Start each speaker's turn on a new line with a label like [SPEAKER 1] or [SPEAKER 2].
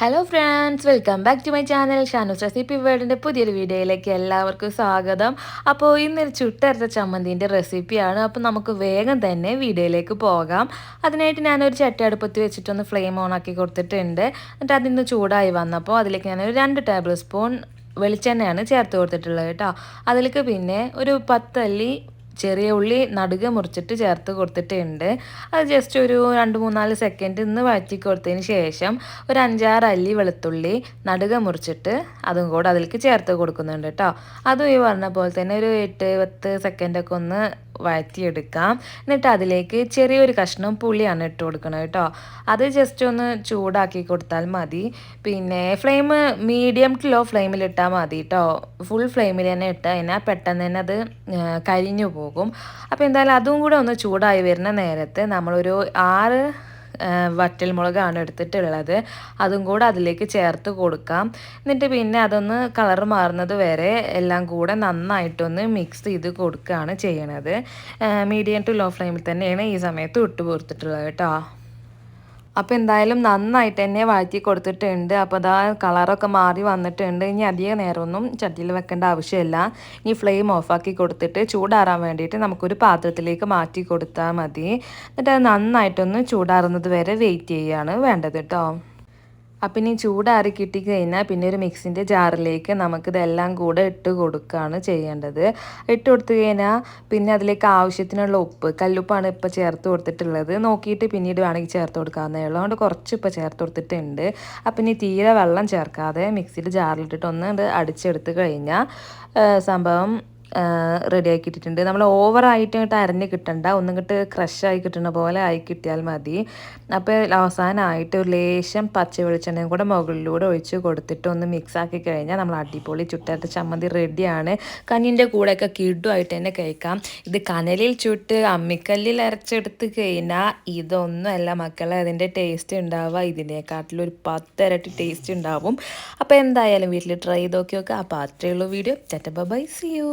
[SPEAKER 1] Hello friends, welcome back to my channel Shanu's recipe വേൾഡിൻ്റെ പുതിയൊരു വീഡിയോയിലേക്ക് എല്ലാവർക്കും സ്വാഗതം. അപ്പോൾ ഇന്നൊരു ചുട്ടരച്ച ചമ്മന്തിൻ്റെ റെസിപ്പിയാണ്. അപ്പോൾ നമുക്ക് വേഗം തന്നെ വീഡിയോയിലേക്ക് പോകാം. അതിനായിട്ട് ഞാനൊരു ചട്ടി അടുപ്പത്ത് വെച്ചിട്ടൊന്ന് ഫ്ലെയിം ഓൺ ആക്കി കൊടുത്തിട്ടുണ്ട്. എന്നിട്ട് അതിന്ന് ചൂടായി വന്നപ്പോൾ അതിലേക്ക് ഞാനൊരു 2 ടേബിൾ സ്പൂൺ വെളിച്ചെണ്ണയാണ് ചേർത്ത് കൊടുത്തിട്ടുള്ളത് കേട്ടോ. അതിലേക്ക് പിന്നെ ഒരു 10 അല്ലി ചെറിയ ഉള്ളി നടുക മുറിച്ചിട്ട് ചേർത്ത് കൊടുത്തിട്ടുണ്ട്. അത് ജസ്റ്റ് ഒരു 2-3-4 സെക്കൻഡ് ഇന്ന് വഴറ്റി കൊടുത്തതിന് ശേഷം ഒരു 5-6 അല്ലി വെളുത്തുള്ളി നടുക മുറിച്ചിട്ട് അതും കൂടെ അതിലേക്ക് ചേർത്ത് കൊടുക്കുന്നുണ്ട് കേട്ടോ. അതും ഈ പറഞ്ഞ പോലെ തന്നെ ഒരു 8-10 സെക്കൻഡൊക്കെ ഒന്ന് വഴറ്റിയെടുക്കാം. എന്നിട്ട് അതിലേക്ക് ചെറിയൊരു കഷ്ണം പുളിയാണ് ഇട്ട് കൊടുക്കണം കേട്ടോ. അത് ജസ്റ്റ് ഒന്ന് ചൂടാക്കി കൊടുത്താൽ മതി. പിന്നെ ഫ്ലെയിം മീഡിയം ടു ലോ ഫ്ലെയിമിലിട്ടാൽ മതി കേട്ടോ. ഫുൾ ഫ്ലെയിമിൽ തന്നെ ഇട്ട് കഴിഞ്ഞാൽ പെട്ടെന്ന് തന്നെ അത് കരിഞ്ഞു പോകും. അപ്പോൾ എന്തായാലും അതും കൂടെ ഒന്ന് ചൂടായി വരുന്ന നേരത്ത് നമ്മളൊരു 6 വറ്റൽമുളകാണ് എടുത്തിട്ടുള്ളത്. അതും കൂടെ അതിലേക്ക് ചേർത്ത് കൊടുക്കാം. എന്നിട്ട് പിന്നെ അതൊന്ന് കളർ മാറുന്നത് വരെ എല്ലാം കൂടെ നന്നായിട്ടൊന്ന് മിക്സ് ചെയ്ത് കൊടുക്കുകയാണ് ചെയ്യണത്. മീഡിയം ടു ലോ ഫ്ലെയിമിൽ തന്നെയാണ് ഈ സമയത്ത് ഇട്ട് കൊടുത്തിട്ടുള്ളത് കേട്ടോ. അപ്പോൾ എന്തായാലും നന്നായിട്ട് തന്നെ വഴറ്റി കൊടുത്തിട്ടുണ്ട്. അപ്പോൾ അതാ കളറൊക്കെ മാറി വന്നിട്ടുണ്ട്. ഇനി അധികം നേരമൊന്നും ചട്ടിയിൽ വെക്കേണ്ട ആവശ്യമില്ല. ഇനി ഫ്ലെയിം ഓഫാക്കി കൊടുത്തിട്ട് ചൂടാറാൻ വേണ്ടിയിട്ട് നമുക്കൊരു പാത്രത്തിലേക്ക് മാറ്റി കൊടുത്താൽ മതി. എന്നിട്ട് അത് നന്നായിട്ടൊന്ന് ചൂടാറുന്നത് വരെ വെയിറ്റ് ചെയ്യുകയാണ് വേണ്ടത് കേട്ടോ. അപ്പം ഇനി ചൂടാറി കിട്ടിക്കഴിഞ്ഞാൽ പിന്നെ ഒരു മിക്സിൻ്റെ ജാറിലേക്ക് നമുക്കിതെല്ലാം കൂടെ ഇട്ട് കൊടുക്കുകയാണ് ചെയ്യേണ്ടത്. ഇട്ട് കൊടുത്തു കഴിഞ്ഞാൽ പിന്നെ അതിലേക്ക് ആവശ്യത്തിനുള്ള ഉപ്പ്, കല്ലുപ്പാണ് ഇപ്പോൾ ചേർത്ത് കൊടുത്തിട്ടുള്ളത്. നോക്കിയിട്ട് പിന്നീട് വേണമെങ്കിൽ ചേർത്ത് കൊടുക്കാവുന്നേ ഉള്ളൂ. അതുകൊണ്ട് കുറച്ച് ഇപ്പോൾ ചേർത്ത് കൊടുത്തിട്ടുണ്ട്. അപ്പം ഇനി തീരെ വെള്ളം ചേർക്കാതെ മിക്സിയുടെ ജാറിലിട്ടിട്ട് ഒന്ന് അടിച്ചെടുത്ത് കഴിഞ്ഞാൽ സംഭവം റെഡിയാക്കി ഇട്ടിട്ടുണ്ട്. നമ്മൾ ഓവറായിട്ട് ഇങ്ങോട്ട് അരഞ്ഞ് കിട്ടണ്ട, ഒന്നിങ്ങോട്ട് ക്രഷായി കിട്ടുന്ന പോലെ ആയി കിട്ടിയാൽ മതി. അപ്പോൾ അവസാനമായിട്ട് ഒരു ലേശം പച്ച വെളിച്ചെണ്ണയും കൂടെ മുകളിലൂടെ ഒഴിച്ച് കൊടുത്തിട്ട് ഒന്ന് മിക്സാക്കി കഴിഞ്ഞാൽ നമ്മൾ അടിപൊളി ചുട്ടരച്ച ചമ്മന്തി റെഡിയാണ്. കഞ്ഞിൻ്റെ കൂടെയൊക്കെ കിടുമായിട്ട് തന്നെ കഴിക്കാം. ഇത് കനലിൽ ചുട്ട് അമ്മിക്കല്ലിൽ അരച്ചെടുത്ത് കഴിഞ്ഞാൽ ഇതൊന്നുമല്ല മക്കളെ അതിൻ്റെ ടേസ്റ്റ് ഉണ്ടാവുക. ഇതിനെക്കാട്ടിലും ഒരു 10 ഇരട്ടി ടേസ്റ്റ് ഉണ്ടാവും. അപ്പോൾ എന്തായാലും വീട്ടിൽ ട്രൈ ചെയ്ത് നോക്കി നോക്കുക. അപ്പോൾ അത്രയേ ഉള്ളൂ വീഡിയോ. By, see you.